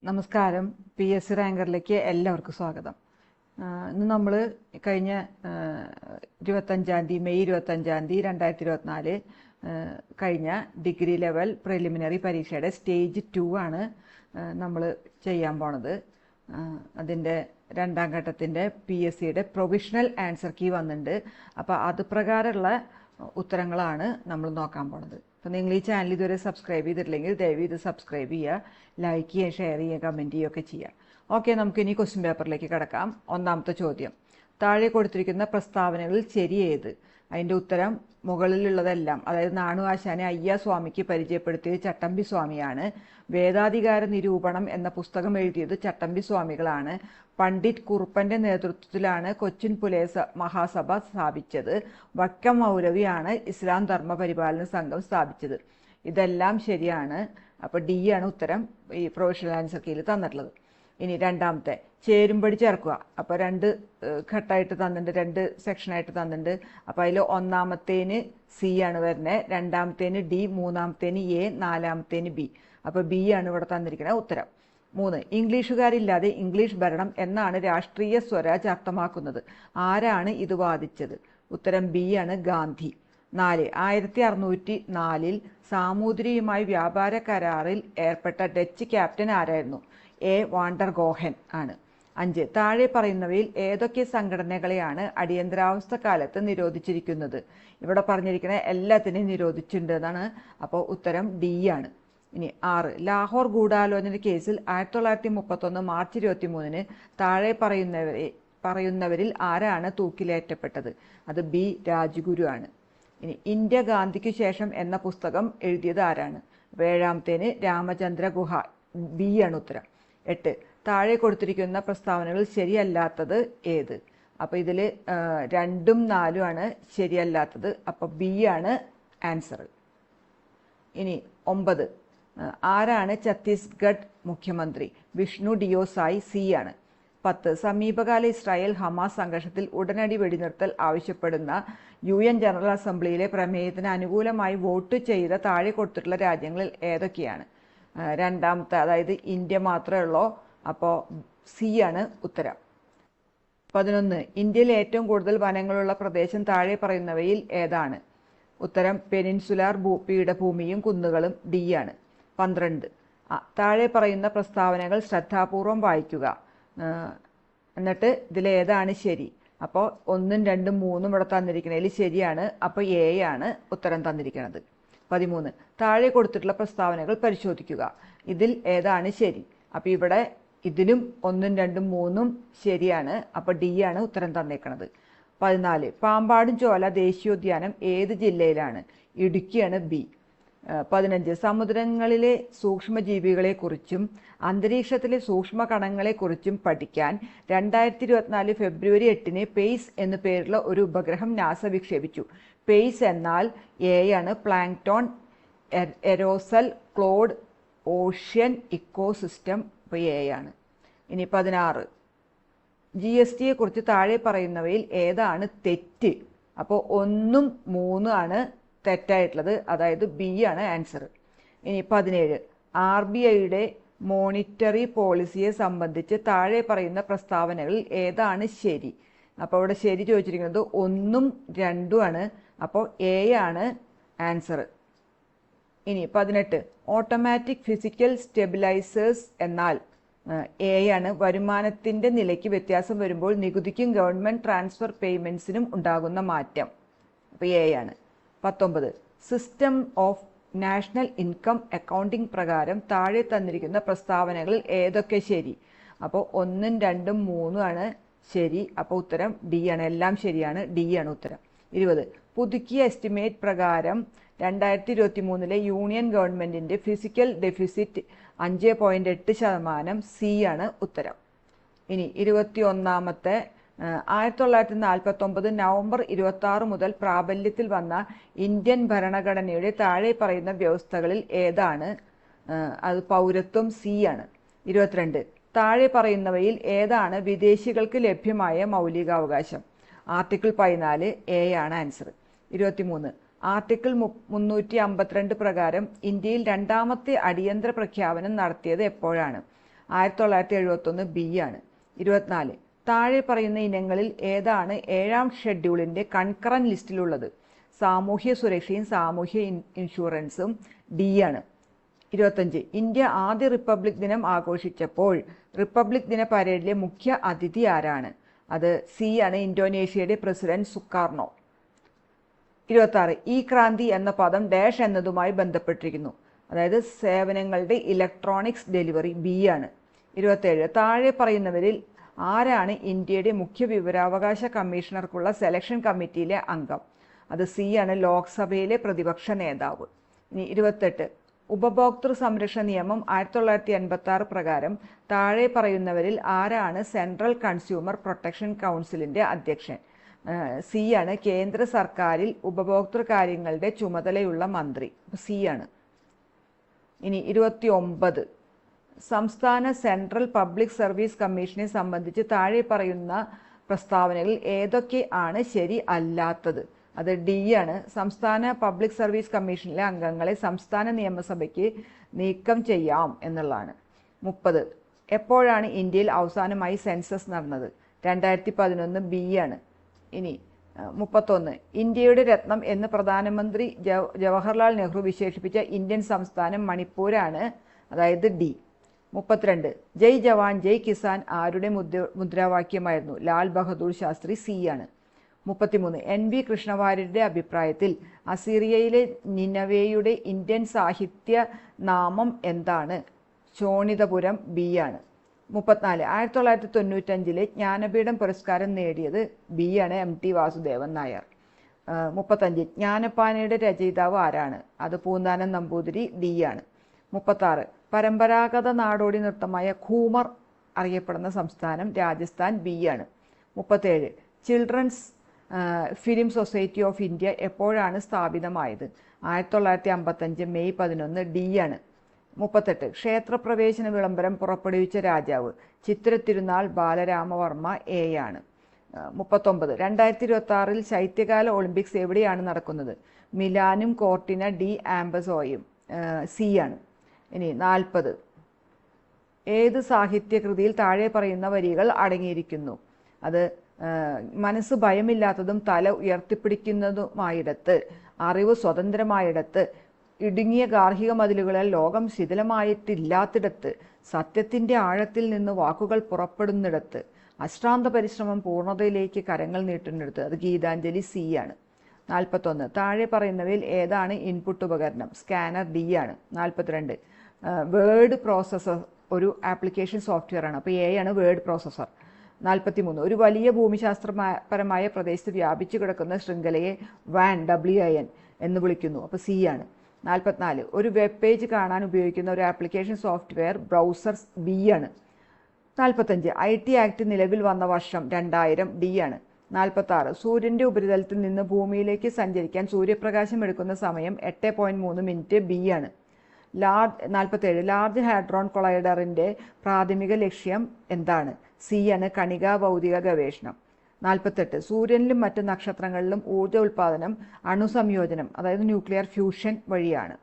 നമസ്കാരം. PSC റാങ്കറിലേക്ക് എല്ലാവർക്കും സ്വാഗതം. ഇന്ന് നമ്മൾ കഴിഞ്ഞ 25-ാം തീയതി മെയ് 25-ാം തീയതി 2024 കഴിഞ്ഞ ഡിഗ്രി ലെവൽ പ്രിലിമിനറി പരീക്ഷയുടെ സ്റ്റേജ് 2 ആണ് നമ്മൾ ചെയ്യാൻ പോണത്. അതിൻ്റെ രണ്ടാം ഘട്ടത്തിൻ്റെ PSCയുടെ പ്രൊവിഷണൽ ആൻസർ കീ വന്നിട്ടുണ്ട്. അപ്പോൾ അത് പ്രകാരമുള്ള ഉത്തരങ്ങളാണ് നമ്മൾ നോക്കാൻ പോണത്. അപ്പോൾ നിങ്ങൾ ഈ ചാനൽ ഇതുവരെ സബ്സ്ക്രൈബ് ചെയ്തിട്ടില്ലെങ്കിൽ ദയവ് ഇത് സബ്സ്ക്രൈബ് ചെയ്യുക, ലൈക്ക് ചെയ്യുക, ഷെയർ ചെയ്യുക, കമൻറ്റ് ചെയ്യുകയൊക്കെ ചെയ്യുക. ഓക്കെ, നമുക്കിനി ക്വസ്റ്റ്യൻ പേപ്പറിലേക്ക് കിടക്കാം. ഒന്നാമത്തെ ചോദ്യം: താഴെ കൊടുത്തിരിക്കുന്ന പ്രസ്താവനകളിൽ ശരി ഏത്? അതിൻ്റെ ഉത്തരം മുകളിലുള്ളതെല്ലാം. അതായത് നാണു ആശാനെ അയ്യാസ്വാമിക്ക് പരിചയപ്പെടുത്തിയത് ചട്ടമ്പി സ്വാമിയാണ്. വേദാധികാര നിരൂപണം എന്ന പുസ്തകം എഴുതിയത് ചട്ടമ്പി സ്വാമികളാണ്. പണ്ഡിറ്റ് കുറുപ്പൻ്റെ നേതൃത്വത്തിലാണ് കൊച്ചിൻ പുലയ മഹാസഭ സ്ഥാപിച്ചത്. വക്കം മൗലവിയാണ് ഇസ്ലാം ധർമ്മ പരിപാലന സംഘം സ്ഥാപിച്ചത്. ഇതെല്ലാം ശരിയാണ്. അപ്പോൾ ഡി ആണ് ഉത്തരം ഈ പ്രൊവിഷണൽ ആൻസർ കീയിൽ തന്നിട്ടുള്ളത്. ഇനി രണ്ടാമത്തെ: ചേരുംപടി ചേർക്കുക. അപ്പോൾ രണ്ട് ഘട്ടമായിട്ട് തന്നിട്ടുണ്ട്, രണ്ട് സെക്ഷനായിട്ട് തന്നിട്ടുണ്ട്. അപ്പോൾ അതിൽ ഒന്നാമത്തേന് സി ആണ് വരുന്നത്, രണ്ടാമത്തേന് ഡി, മൂന്നാമത്തേന് എ, നാലാമത്തേന് ബി. അപ്പോൾ ബി ആണ് ഇവിടെ തന്നിരിക്കുന്ന ഉത്തരം. 3: ഇംഗ്ലീഷുകാരില്ലാതെ ഇംഗ്ലീഷ് ഭരണം എന്നാണ് രാഷ്ട്രീയ സ്വരാജ് അർത്ഥമാക്കുന്നത്. ആരാണ് ഇത് വാദിച്ചത്? ഉത്തരം ബി ആണ്, ഗാന്ധി. 4: 1604 സാമൂതിരിയുമായി വ്യാപാര കരാറിൽ ഏർപ്പെട്ട ഡച്ച് ക്യാപ്റ്റൻ ആരായിരുന്നു? എ. വാണ്ടർ ഗോഹൻ ആണ്. 5: താഴെ പറയുന്നവയിൽ ഏതൊക്കെ സംഘടനകളെയാണ് അടിയന്തരാവസ്ഥ കാലത്ത് നിരോധിച്ചിരിക്കുന്നത്? ഇവിടെ പറഞ്ഞിരിക്കുന്ന എല്ലാത്തിനെയും നിരോധിച്ചിട്ടുണ്ട് എന്നാണ്. അപ്പോൾ ഉത്തരം ഡി ആണ്. ഇനി 6: ലാഹോർ ഗൂഢാലോചന കേസിൽ 1931 മാർച്ച് 23-ന് താഴെ പറയുന്നവരിൽ ആരാണ് തൂക്കിലേറ്റപ്പെട്ടത്? അത് ബി. രാജ്ഗുരു ആണ്. ഇനി ഇന്ത്യ ഗാന്ധിക്ക് ശേഷം എന്ന പുസ്തകം എഴുതിയത് ആരാണ്? അപ്പോൾ ഏഴാമത്തേന് രാമചന്ദ്ര ഗുഹ, ബി ആണ് ഉത്തരം. 8: താഴെ കൊടുത്തിരിക്കുന്ന പ്രസ്താവനകൾ ശരിയല്ലാത്തത് ഏത്? അപ്പോൾ ഇതിൽ 2ഉം 4ഉം ആണ് ശരിയല്ലാത്തത്. അപ്പോൾ ബി ആണ് ആൻസർ. ഇനി 9: ആരാണ് ഛത്തീസ്ഗഡ് മുഖ്യമന്ത്രി? വിഷ്ണു ഡിയോ സായ്, സി ആണ്. 10: സമീപകാല ഇസ്രായേൽ ഹമാസ് സംഘർഷത്തിൽ ഉടനടി വെടിനിർത്തൽ ആവശ്യപ്പെടുന്ന UN ജനറൽ അസംബ്ലിയിലെ പ്രമേയത്തിന് അനുകൂലമായി വോട്ട് ചെയ്ത താഴെ കൊടുത്തിട്ടുള്ള രാജ്യങ്ങളിൽ ഏതൊക്കെയാണ്? രണ്ടാമത്തെ, അതായത് ഇന്ത്യ മാത്രമേ ഉള്ളൂ. അപ്പോൾ സി ആണ് ഉത്തരം. 11: ഇന്ത്യയിൽ ഏറ്റവും കൂടുതൽ വനങ്ങളുള്ള പ്രദേശം താഴെ പറയുന്നവയിൽ ഏതാണ്? ഉത്തരം പെനിൻസുലാർ പീഠഭൂമിയും കുന്നുകളും, ഡി ആണ്. 12: താഴെ പറയുന്ന പ്രസ്താവനകൾ ശ്രദ്ധാപൂർവം വായിക്കുക, എന്നിട്ട് ഇതിലേതാണ് ശരി? അപ്പോൾ 1ഉം 2ഉം 3ഉം ഇവിടെ തന്നിരിക്കുന്നതിൽ ശരിയാണ്. അപ്പോൾ എ ആണ് ഉത്തരം തന്നിരിക്കുന്നത്. 13: താഴെ കൊടുത്തിട്ടുള്ള പ്രസ്താവനകൾ പരിശോധിക്കുക, ഇതിൽ ഏതാണ് ശരി? അപ്പോൾ ഇവിടെ ഇതിലും 1ഉം 2ഉം 3ഉം ശരിയാണ്. അപ്പോൾ ഡി ആണ് ഉത്തരം തന്നേക്കുന്നത്. 14: പാമ്പാടും ചോല ദേശീയോദ്യാനം ഏത് ജില്ലയിലാണ്? ഇടുക്കിയാണ്, ബി. 15: സമുദ്രങ്ങളിലെ സൂക്ഷ്മജീവികളെക്കുറിച്ചും അന്തരീക്ഷത്തിലെ സൂക്ഷ്മ കണങ്ങളെക്കുറിച്ചും പഠിക്കാൻ 2024 ഫെബ്രുവരി 8-ന് പേയ്സ് എന്നു പേരുള്ള ഒരു ഉപഗ്രഹം നാസ വിക്ഷേപിച്ചു. പേയ്സ് എന്നാൽ എ ആണ്, പ്ലാങ്ക്ടോൺ, എരോസൽ, ക്ലോഡ്, ഓഷ്യൻ ഇക്കോസിസ്റ്റം. ഇപ്പോൾ എ ആണ്. ഇനി 16: GSTയെ കുറിച്ച് താഴെ പറയുന്നവയിൽ ഏതാണ് തെറ്റ്? അപ്പോൾ 1ഉം 3ഉം ആണ് തെറ്റായിട്ടുള്ളത്, അതായത് ബി ആണ് ആൻസർ. ഇനി 17: RBIയുടെ മോണിറ്ററി പോളിസിയെ സംബന്ധിച്ച് താഴെ പറയുന്ന പ്രസ്താവനകളിൽ ഏതാണ് ശരി? അപ്പോൾ ഇവിടെ ശരി ചോദിച്ചിരിക്കുന്നത് 1ഉം 2ഉം ആണ്. അപ്പോൾ എ ആണ് ആൻസർ. ഇനി 18: ഓട്ടോമാറ്റിക് ഫിസിക്കൽ സ്റ്റെബിലൈസേഴ്സ് എന്നാൽ എ ആണ്, വരുമാനത്തിൻ്റെ നിലയ്ക്ക് വ്യത്യാസം വരുമ്പോൾ നികുതിക്കും ഗവൺമെൻറ് ട്രാൻസ്ഫർ പേയ്മെൻറ്റ്സിനും ഉണ്ടാകുന്ന മാറ്റം. അപ്പോൾ എ ആണ്. 19: system of national income accounting പ്രകാരം താഴെ തന്നിരിക്കുന്ന പ്രസ്താവനകളിൽ ഏതൊക്കെ ശരി? അപ്പോൾ 1ഉം 2ഉം 3ഉം ആണ് ശരി. അപ്പോൾ ഉത്തരം ഡി ആണ്. എല്ലാം ശരിയാണ്, ഡി ആണ് ഉത്തരം. 20: പുതുക്കിയ എസ്റ്റിമേറ്റ് പ്രകാരം 2023-ലെ യൂണിയൻ ഗവൺമെൻറ്റിൻ്റെ ഫിസിക്കൽ ഡെഫിസിറ്റ് 5.8%, സി ആണ് ഉത്തരം. ഇനി 21-ാമത്തെ: 1949 നവംബർ 26 മുതൽ പ്രാബല്യത്തിൽ വന്ന ഇന്ത്യൻ ഭരണഘടനയുടെ താഴെ പറയുന്ന വ്യവസ്ഥകളിൽ ഏതാണ്? അത് പൗരത്വം, സി ആണ്. 22: താഴെ പറയുന്നവയിൽ ഏതാണ് വിദേശികൾക്ക് ലഭ്യമായ മൗലികാവകാശം? ആർട്ടിക്കിൾ 14, എ ആണ് ആൻസർ. 23: ആർട്ടിക്കിൾ 352 പ്രകാരം ഇന്ത്യയിൽ രണ്ടാമത്തെ അടിയന്തര പ്രഖ്യാപനം നടത്തിയത് എപ്പോഴാണ്? 1971 ബി ആണ്. 24 താഴെ പറയുന്ന ഇനങ്ങളിൽ ഏതാണ് 7ാം ഷെഡ്യൂളിൻ്റെ കൺകറന്റ് ലിസ്റ്റിലുള്ളത്? സാമൂഹ്യ സുരക്ഷയും സാമൂഹ്യ ഇൻഷുറൻസും ഡി ആണ്. 25 ഇന്ത്യ ആദ്യ റിപ്പബ്ലിക് ദിനം ആഘോഷിച്ചപ്പോൾ റിപ്പബ്ലിക് ദിന പരേഡിലെ മുഖ്യ അതിഥി ആരാണ്? അത് സി ആണ്, ഇന്തോനേഷ്യയുടെ പ്രസിഡന്റ് സുകാർണോ. 26 ഈ ക്രാന്തി എന്ന പദം ഡാഷ് എന്നതുമായി ബന്ധപ്പെട്ടിരിക്കുന്നു. അതായത് സേവനങ്ങളുടെ ഇലക്ട്രോണിക്സ് ഡെലിവറി ബി ആണ്. 27 താഴെ പറയുന്നവരിൽ ആരാണ് ഇന്ത്യയുടെ മുഖ്യ വിവരാവകാശ കമ്മീഷണർക്കുള്ള സെലക്ഷൻ കമ്മിറ്റിയിലെ അംഗം? അത് സി ആണ്, ലോക്സഭയിലെ പ്രതിപക്ഷ നേതാവ്. ഇനി 28 ഉപഭോക്തൃ സംരക്ഷണ നിയമം 1986 പ്രകാരം താഴെ പറയുന്നവരിൽ ആരാണ് സെൻട്രൽ കൺസ്യൂമർ പ്രൊട്ടക്ഷൻ കൗൺസിലിൻ്റെ അധ്യക്ഷൻ? സി ആണ്, കേന്ദ്ര സർക്കാരിൽ ഉപഭോക്തൃ കാര്യങ്ങളുടെ ചുമതലയുള്ള മന്ത്രി. സി ആണ്. ഇനി 29 സംസ്ഥാന സെൻട്രൽ പബ്ലിക് സർവീസ് കമ്മീഷനെ സംബന്ധിച്ച് താഴെ പറയുന്ന പ്രസ്താവനകളിൽ ഏതൊക്കെ ആണ് ശരി അല്ലാത്തത്? അത് ഡി ആണ്, സംസ്ഥാന പബ്ലിക് സർവീസ് കമ്മീഷനിലെ അംഗങ്ങളെ സംസ്ഥാന നിയമസഭയ്ക്ക് നീക്കം ചെയ്യാം എന്നുള്ളതാണ്. 30 എപ്പോഴാണ് ഇന്ത്യയിൽ അവസാനമായി സെൻസസ് നടന്നത്? 2011 ബി ആണ്. ഇനി 31 ഇന്ത്യയുടെ രത്നം എന്ന് പ്രധാനമന്ത്രി ജവഹർലാൽ നെഹ്റു വിശേഷിപ്പിച്ച ഇന്ത്യൻ സംസ്ഥാനം മണിപ്പൂരാണ്, അതായത് ഡി. 32 ജയ് ജവാൻ ജയ് കിസാൻ ആരുടെ മുദ്രാവാക്യമായിരുന്നു? ലാൽ ബഹദൂർ ശാസ്ത്രി, സി ആണ്. 33 എൻ വി കൃഷ്ണവാര്യരുടെ അഭിപ്രായത്തിൽ അസീറിയയിലെ നിനവേയുടെ ഇന്ത്യൻ സാഹിത്യ നാമം എന്താണ്? ശോണിതപുരം, ബി ആണ്. 34 1995 ജ്ഞാനപീഠം പുരസ്കാരം നേടിയത് ബി ആണ്, എം ടി വാസുദേവൻ നായർ. 35 ജ്ഞാനപ്പാനയുടെ രചയിതാവ് ആരാണ്? അത് പൂന്താനം നമ്പൂതിരി, ഡി ആണ്. 36 പരമ്പരാഗത നാടോടി നൃത്തമായ ഘൂമർ അറിയപ്പെടുന്ന സംസ്ഥാനം രാജസ്ഥാൻ, ബി ആണ്. 37 children's film society of India എപ്പോഴാണ് സ്ഥാപിതമായത്? 1955 മെയ് 11, ഡി ആണ്. 38 ക്ഷേത്രപ്രവേശന വിളംബരം പുറപ്പെടുവിച്ച രാജാവ്? ചിത്തിരത്തിരുനാൾ ബാലരാമവർമ്മ, എ ആണ്. 39 2026 ശൈത്യകാല ഒളിമ്പിക്സ് എവിടെയാണ് നടക്കുന്നത്? മിലാനും കോർട്ടിന ഡി ആംബസോയും, സി ആണ്. ഇനി 40 ഏത് സാഹിത്യകൃതിയിൽ താഴെ പറയുന്ന വരികൾ അടങ്ങിയിരിക്കുന്നു? അത് മനസ്സ് ഭയമില്ലാത്തതും തല ഉയർത്തിപ്പിടിക്കുന്നതുമായിടത്ത്, അറിവ് സ്വതന്ത്രമായിടത്ത്, ഇടുങ്ങിയ ഗാർഹിക മതിലുകളാൽ ലോകം ശിഥിലമായിട്ടില്ലാത്തിടത്ത്, സത്യത്തിൻ്റെ ആഴത്തിൽ നിന്ന് വാക്കുകൾ പുറപ്പെടുന്നിടത്ത്, അശ്രാന്ത പരിശ്രമം പൂർണ്ണതയിലേക്ക് കരങ്ങൾ നീട്ടുന്നിടത്ത്, അത് ഗീതാഞ്ജലി, സി ആണ്. 41 താഴെ പറയുന്നവയിൽ ഏതാണ് ഇൻപുട്ട് ഉപകരണം? സ്കാനർ, ഡി ആണ്. 42 വേർഡ് പ്രോസസ്സർ ഒരു ആപ്ലിക്കേഷൻ സോഫ്റ്റ്വെയർ ആണ്, അപ്പോൾ എ ആണ് വേർഡ് പ്രോസസ്സർ. 43 ഒരു വലിയ ഭൂമിശാസ്ത്രപരമായ പ്രദേശത്ത് വ്യാപിച്ചു കിടക്കുന്ന ശൃംഖലയെ WAN എന്ന് വിളിക്കുന്നു, അപ്പോൾ സി ആണ്. 44 ഒരു വെബ് പേജ് കാണാൻ ഉപയോഗിക്കുന്ന ഒരു ആപ്ലിക്കേഷൻ സോഫ്റ്റ്വെയർ ബ്രൗസർ, ബി ആണ്. 45 IT ആക്ട് നിലവിൽ വന്ന വർഷം 2000, ഡി ആണ്. 46 സൂര്യൻ്റെ ഉപരിതലത്തിൽ നിന്ന് ഭൂമിയിലേക്ക് സഞ്ചരിക്കാൻ സൂര്യപ്രകാശം എടുക്കുന്ന സമയം 8.3 മിനിറ്റ്, ബി ആണ്. 47 ലാർജ് ഹാഡ്രോൺ കൊളൈഡറിൻ്റെ പ്രാഥമിക ലക്ഷ്യം എന്താണ്? സി ആണ്, കണികാ ഭൗതിക ഗവേഷണം. 48 സൂര്യനിലും മറ്റ് നക്ഷത്രങ്ങളിലും ഊർജ്ജ ഉൽപ്പാദനം അണുസംയോജനം, അതായത് ന്യൂക്ലിയർ ഫ്യൂഷൻ വഴിയാണ്.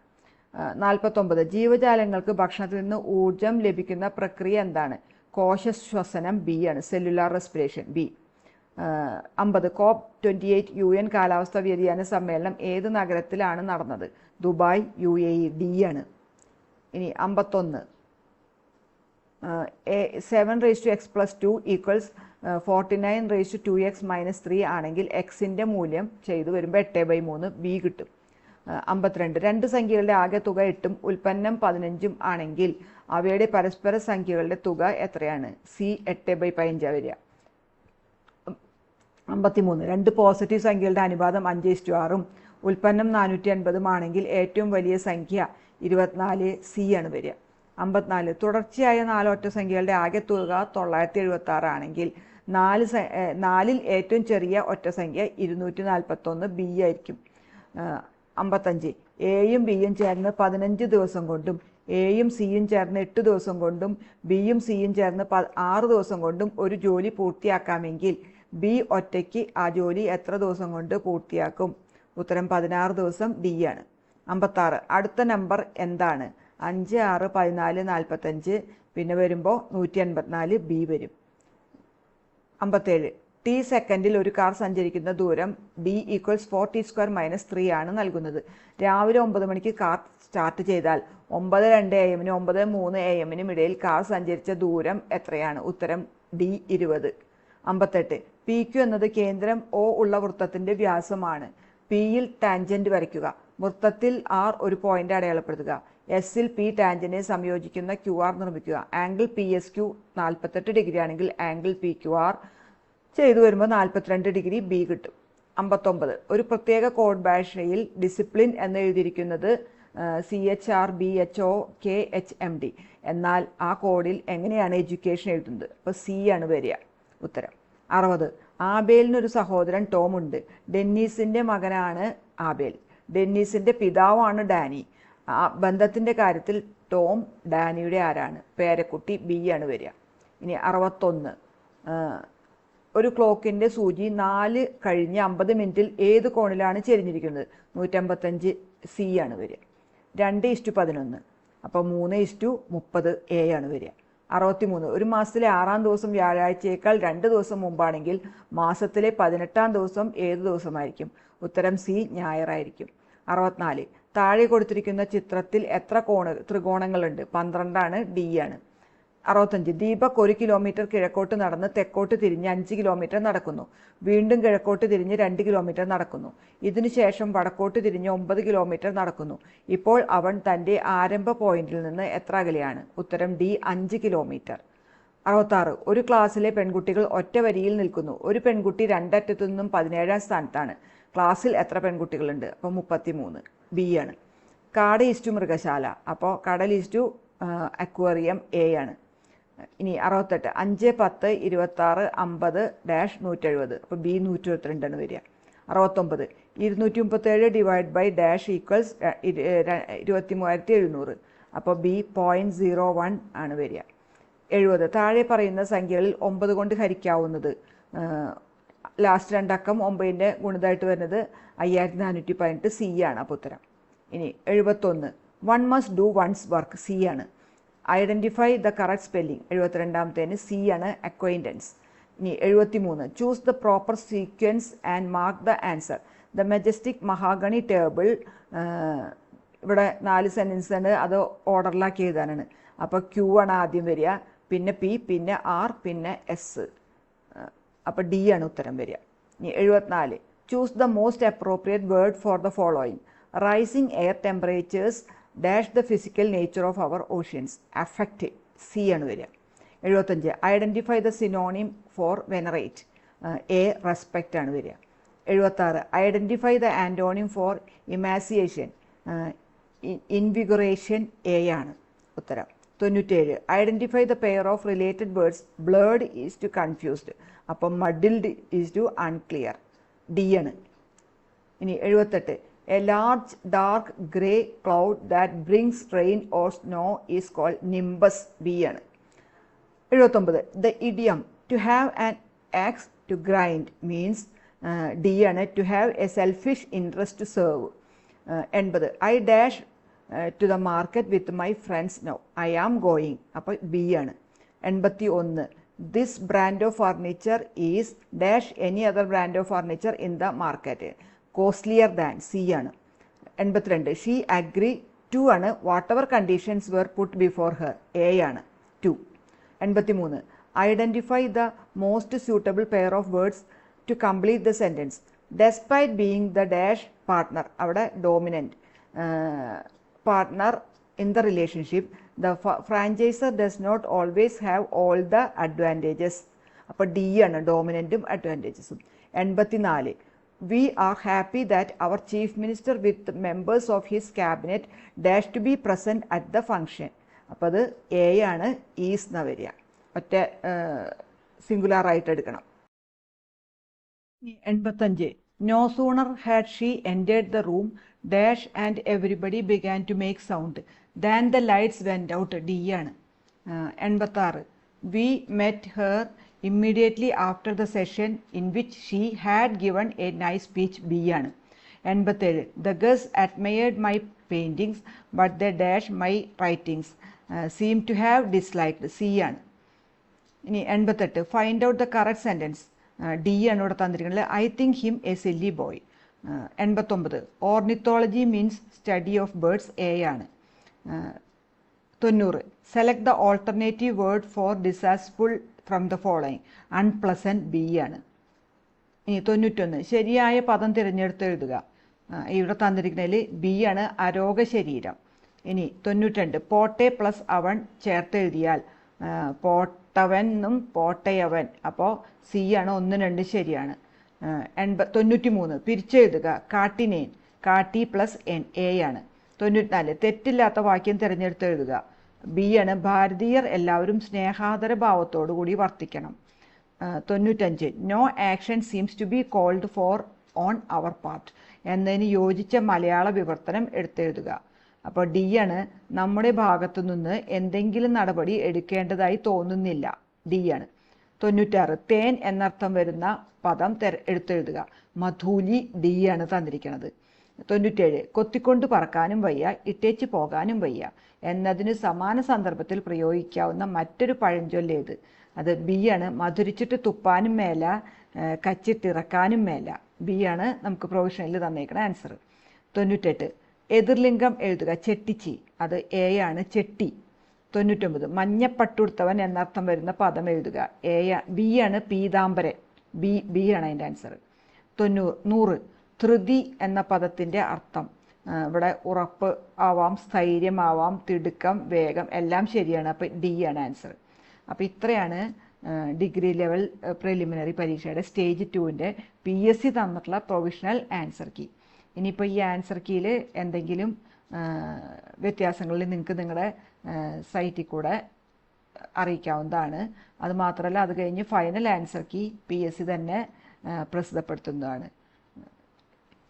49 ജീവജാലങ്ങൾക്ക് ഭക്ഷണത്തിൽ നിന്ന് ഊർജം ലഭിക്കുന്ന പ്രക്രിയ എന്താണ്? കോശശ്വസനം, ബി ആണ്, cellular respiration, B. 50 COP28 UN കാലാവസ്ഥാ വ്യതിയാന സമ്മേളനം ഏത് നഗരത്തിലാണ് നടന്നത്? ദുബായ്, UAE, ഡി ആണ്. ഇനി 51 7x+2 = 49 2x - 3 ആണെങ്കിൽ എക്സിൻ്റെ മൂല്യം ചെയ്തു വരുമ്പോൾ 8/3, ബി കിട്ടും. 52 രണ്ട് സംഖ്യകളുടെ ആകെ തുക 8ഉം ഉൽപ്പന്നം 15ഉം ആണെങ്കിൽ അവയുടെ പരസ്പര സംഖ്യകളുടെ തുക എത്രയാണ്? സി 8/15 വരിക. 53 രണ്ട് പോസിറ്റീവ് സംഖ്യകളുടെ അനുപാതം 5:6ഉം ഉൽപ്പന്നം 450ഉം ആണെങ്കിൽ ഏറ്റവും വലിയ സംഖ്യ 24, സി ആണ് വരിക. 54 തുടർച്ചയായ 4 ഒറ്റ സംഖ്യകളുടെ ആകെ തുക 976 ആണെങ്കിൽ 4ൽ ഏറ്റവും ചെറിയ ഒറ്റ സംഖ്യ 241, ബി ആയിരിക്കും. 55 എയും ബിയും ചേർന്ന് 15 ദിവസം കൊണ്ടും എയും സിയും ചേർന്ന് 8 ദിവസം കൊണ്ടും ബിയും സിയും ചേർന്ന് 6 ദിവസം കൊണ്ടും ഒരു ജോലി പൂർത്തിയാക്കാമെങ്കിൽ ബി ഒറ്റയ്ക്ക് ആ ജോലി എത്ര ദിവസം കൊണ്ട് പൂർത്തിയാക്കും? ഉത്തരം 16 ദിവസം, ഡി ആണ്. 56 അടുത്ത നമ്പർ എന്താണ്? 5, 6, 14, 45. പിന്നെ വരുമ്പോൾ 184 ബി വരും. 57. ടി സെക്കൻഡിൽ ഒരു കാർ സഞ്ചരിക്കുന്ന ദൂരം d = 4t² - 3 ആണ് നൽകുന്നത്. രാവിലെ 9 മണിക്ക് കാർ സ്റ്റാർട്ട് ചെയ്താൽ 9:02 AM -നും 9:03 AM -നും ഇടയിൽ കാർ സഞ്ചരിച്ച ദൂരം എത്രയാണ്? ഉത്തരം d 20. 58. PQ എന്നത് കേന്ദ്രം O ഉള്ള വൃത്തത്തിന്റെ വ്യാസമാണ്. Pയിൽ ടാൻജന്റ് വരയ്ക്കുക. വൃത്തത്തിൽ R ഒരു പോയിന്റ് അടയാളപ്പെടുത്തുക. Sൽ P ടാൻജന്റിനെ സംയോജിക്കുന്ന QR നിർമ്മിക്കുക. ആംഗിൾ PSQ 48 ഡിഗ്രി ആണെങ്കിൽ ആംഗിൾ PQR ചെയ്തു വരുമ്പോൾ 42 ഡിഗ്രി ബി കിട്ടും. 59. ഒരു പ്രത്യേക കോഡ് ഭാഷയിൽ ഡിസിപ്ലിൻ എന്ന് എഴുതിയിരിക്കുന്നത് CHRBHOKHMD. എന്നാൽ ആ കോഡിൽ എങ്ങനെയാണ് എഡ്യൂക്കേഷൻ എഴുതുന്നത്? അപ്പോൾ C ആണ് വരിക ഉത്തരം. 60. ആബേലിനൊരു സഹോദരൻ ടോം ഉണ്ട്. ഡെന്നീസിന്റെ മകനാണ് ആബേൽ. ഡെന്നീസിന്റെ പിതാവാണ് ഡാനി. ആ ബന്ധത്തിന്റെ കാര്യത്തിൽ ടോം ഡാനിയുടെ ആരാണ്? പേരക്കുട്ടി ബി ആണ് വരിക. ഇനി 61. ഒരു ക്ലോക്കിന്റെ സൂചി 4 കഴിഞ്ഞ് 50 മിനിറ്റിൽ ഏത് കോണിലാണ് ചെരിഞ്ഞിരിക്കുന്നത്? 155 സി ആണ് വരിക. 2:11. അപ്പോൾ 3:30 എ ആണ് വരിക. 63. ഒരു മാസത്തിലെ 6-ാം ദിവസം വ്യാഴാഴ്ചയേക്കാൾ 2 ദിവസം മുമ്പാണെങ്കിൽ മാസത്തിലെ 18-ാം ദിവസം ഏത് ദിവസമായിരിക്കും? ഉത്തരം സി ഞായറായിരിക്കും. 64. താഴെ കൊടുത്തിരിക്കുന്ന ചിത്രത്തിൽ എത്ര ത്രികോണങ്ങളുണ്ട്? 12 ആണ്, ഡി ആണ്. 65. ദീപക് 1 കിലോമീറ്റർ കിഴക്കോട്ട് നടന്ന് തെക്കോട്ട് തിരിഞ്ഞ് 5 കിലോമീറ്റർ നടക്കുന്നു. വീണ്ടും കിഴക്കോട്ട് തിരിഞ്ഞ് 2 കിലോമീറ്റർ നടക്കുന്നു. ഇതിനുശേഷം വടക്കോട്ട് തിരിഞ്ഞ് 9 കിലോമീറ്റർ നടക്കുന്നു. ഇപ്പോൾ അവൻ തൻ്റെ ആരംഭ പോയിന്റിൽ നിന്ന് എത്ര അകലെയാണ്? ഉത്തരം ഡി 5 കിലോമീറ്റർ. 66. ഒരു ക്ലാസ്സിലെ പെൺകുട്ടികൾ ഒറ്റ വരിയിൽ നിൽക്കുന്നു. ഒരു പെൺകുട്ടി രണ്ടറ്റത്തു നിന്നും 17-ാം സ്ഥാനത്താണ്. ക്ലാസ്സിൽ എത്ര പെൺകുട്ടികളുണ്ട്? അപ്പോൾ 33 ബി ആണ്. കാട് ഈസ്റ്റു മൃഗശാല. അപ്പോൾ കടൽ ഈസ്റ്റു അക്വേറിയം എ ആണ്. ഇനി 68. 5, 10, 26, 50 -170. അപ്പോൾ ബി 122 ആണ് വരിക. 69. 237 / - 23,700. അപ്പോൾ ബി 0.01 ആണ് വരിക. 70. താഴെ പറയുന്ന സംഖ്യകളിൽ 9 കൊണ്ട് ഹരിക്കാവുന്നത്. ലാസ്റ്റ് 2 അക്കം 9ന്റെ ഗുണിതമായിട്ട് വരുന്നത് 5418 സി ആണ് അപ്പോൾ ഉത്തരം. ഇനി 71. One must do one's work C ആണ്. ഐഡൻറ്റിഫൈ ദ കറക്റ്റ് സ്പെല്ലിംഗ് 72-ാമത്തേന് സി ആണ് അക്വൈൻറ്റൻസ്. ഇനി 73. Choose the proper sequence and mark the answer. The majestic mahogany table. ഇവിടെ 4 സെൻറ്റൻസ് ഉണ്ട്, അത് ഓർഡറിലാക്കി എഴുതാനാണ്. അപ്പോൾ ക്യൂ ആണ് ആദ്യം വരിക, പിന്നെ പി, പിന്നെ ആർ, പിന്നെ എസ്. അപ്പോൾ ഡി ആണ് ഉത്തരം വരിക. ഇനി 74. Choose the most appropriate word for the following. Rising air temperatures dash the physical nature of our oceans. Affect C ആണ് വരിക. 75. Identify the synonym for venerate. A respect ആണ് വരിക. 76. Identify the antonym for emaciation. Invigoration A ആണ് ഉത്തരം. 97. Identify the pair of related words. Blurred is to confused. അപ്പം muddled is to unclear. D ആണ്. ഇനി 78. A large dark grey cloud that brings rain or snow is cold nimbus. B ആണ്. 79. The idiom to have an axe to grind means. D ആണ്. To have a selfish interest to serve. 80. I dash to the market with my friends now. I am going. അപ്പോൾ B ആണ്. 81. This brand of furniture is dash any other brand of furniture in the market. Costlier than. C ആണ്. 82. She agree to ആണ്. What ever conditions were put before her. A ആണ് 2. 83. Identify the most suitable pair of words to complete the sentence. Despite being the dash partner. അവിടെ dominant partner in the relationship. The franchiser does not always have all the advantages. അപ്പോൾ D ആണ് ഡോമിനൻറ്റും അഡ്വാൻറ്റേജസും. 84. We are happy that our chief minister with members of his cabinet dash to be present at the function. അപ്പോൾ അത് A ആണ്. Is എന്ന വരിക. ഒറ്റ singular ആയിട്ട് എടുക്കണം. 85. No sooner had she entered the room dash and everybody began to make sound than the lights went out. D ആണ്. 86. We met her immediately after the session in which she had given a nice speech. B ആണ്. 87 the girls admired my paintings but the dash my writings seem to have disliked. C ആണ്. ഇനി 88 find out the correct sentence. D ആണ് ഇവിടെ തന്നിരിക്കുന്നത്. I think him a silly boy. 89 ornithology means study of birds. A ആണ്. 90 select the alternative word for disasterful from the following. Unpleasant. B ആണ്. ഇനി 91 ശരിയായ പദം തിരഞ്ഞെടുത്ത് എഴുതുക. ഇവിടെ തന്നിരിക്കുന്നതിൽ ബി ആണ്, അരോഗ ശരീരം. ഇനി 92 പോട്ടെ പ്ലസ് അവൻ ചേർത്ത് എഴുതിയാൽ പോട്ടവൻ എന്നും പോട്ടയവൻ. അപ്പോൾ സി ആണ്, 1, 2 ശരിയാണ്. 93 പിരിച്ചെഴുതുക. കാട്ടിനേൻ. കാട്ടി പ്ലസ് എൻ. എ ആണ്. 94 തെറ്റില്ലാത്ത വാക്യം തിരഞ്ഞെടുത്ത് എഴുതുക. ബി ആണ്, ഭാരതീയർ എല്ലാവരും സ്നേഹാദര ഭാവത്തോടു കൂടി വർത്തിക്കണം. 95 no action seems to be called for on our part എന്നതിന് യോജിച്ച മലയാള വിവർത്തനം എടുത്തെഴുതുക. അപ്പോൾ ഡി ആണ്, നമ്മുടെ ഭാഗത്തു നിന്ന് എന്തെങ്കിലും നടപടി എടുക്കേണ്ടതായി തോന്നുന്നില്ല. ഡി ആണ്. 96 തേൻ എന്നർത്ഥം വരുന്ന പദം എടുത്തെഴുതുക. മധൂലി. ഡി ആണ് തന്നിരിക്കുന്നത്. 97 കൊത്തിക്കൊണ്ട് പറക്കാനും വയ്യ ഇട്ടേച്ച് പോകാനും വയ്യ എന്നതിന് സമാന സന്ദർഭത്തിൽ പ്രയോഗിക്കാവുന്ന മറ്റൊരു പഴഞ്ചൊല്ലേത്? അത് ബി ആണ്, മധുരിച്ചിട്ട് തുപ്പാനും മേല കച്ചിട്ടിറക്കാനും മേല. ബി ആണ് നമുക്ക് പ്രൊവിഷനിൽ തന്നേക്കണ ആൻസർ. 98 എതിർലിംഗം എഴുതുക. ചെട്ടിച്ചി. അത് എ ആണ്, ചെട്ടി. 99 മഞ്ഞപ്പട്ടുടുത്തവൻ എന്നർത്ഥം വരുന്ന പദം എഴുതുക. ബി ആണ്, പീതാംബരൻ. ബി ആണ് അതിൻ്റെ ആൻസർ. 100 ധൃതി എന്ന പദത്തിൻ്റെ അർത്ഥം ഇവിടെ ഉറപ്പ് ആവാം, സ്ഥൈര്യമാവാം, തിടുക്കം, വേഗം എല്ലാം ശരിയാണ്. അപ്പോൾ ഡി ആണ് ആൻസർ. അപ്പോൾ ഇത്രയാണ് ഡിഗ്രി ലെവൽ പ്രിലിമിനറി പരീക്ഷയുടെ സ്റ്റേജ് 2ൻ്റെ PSC തന്നിട്ടുള്ള പ്രൊവിഷണൽ ആൻസർ കീ. ഇനിയിപ്പോൾ ഈ ആൻസർ കീയിൽ എന്തെങ്കിലും വ്യത്യാസങ്ങളിൽ നിങ്ങൾക്ക് നിങ്ങളുടെ സൈറ്റിൽ കൂടെ അറിയിക്കാവുന്നതാണ്. അതുമാത്രമല്ല, അത് കഴിഞ്ഞ് ഫൈനൽ ആൻസർ കീ PSC തന്നെ പ്രസിദ്ധപ്പെടുത്തുന്നതാണ്.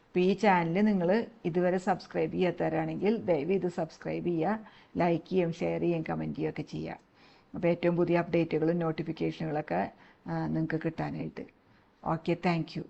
അപ്പോൾ ഈ ചാനൽ നിങ്ങൾ ഇതുവരെ സബ്സ്ക്രൈബ് ചെയ്യാത്തവരാണെങ്കിൽ ദയവ് ഇത് സബ്സ്ക്രൈബ് ചെയ്യുക, ലൈക്ക് ചെയ്യുകയും ഷെയർ ചെയ്യുകയും കമൻറ്റ് ചെയ്യുകയൊക്കെ ചെയ്യുക. അപ്പോൾ ഏറ്റവും പുതിയ അപ്ഡേറ്റുകളും നോട്ടിഫിക്കേഷനുകളൊക്കെ നിങ്ങൾക്ക് കിട്ടാനായിട്ട്. Okay, thank you.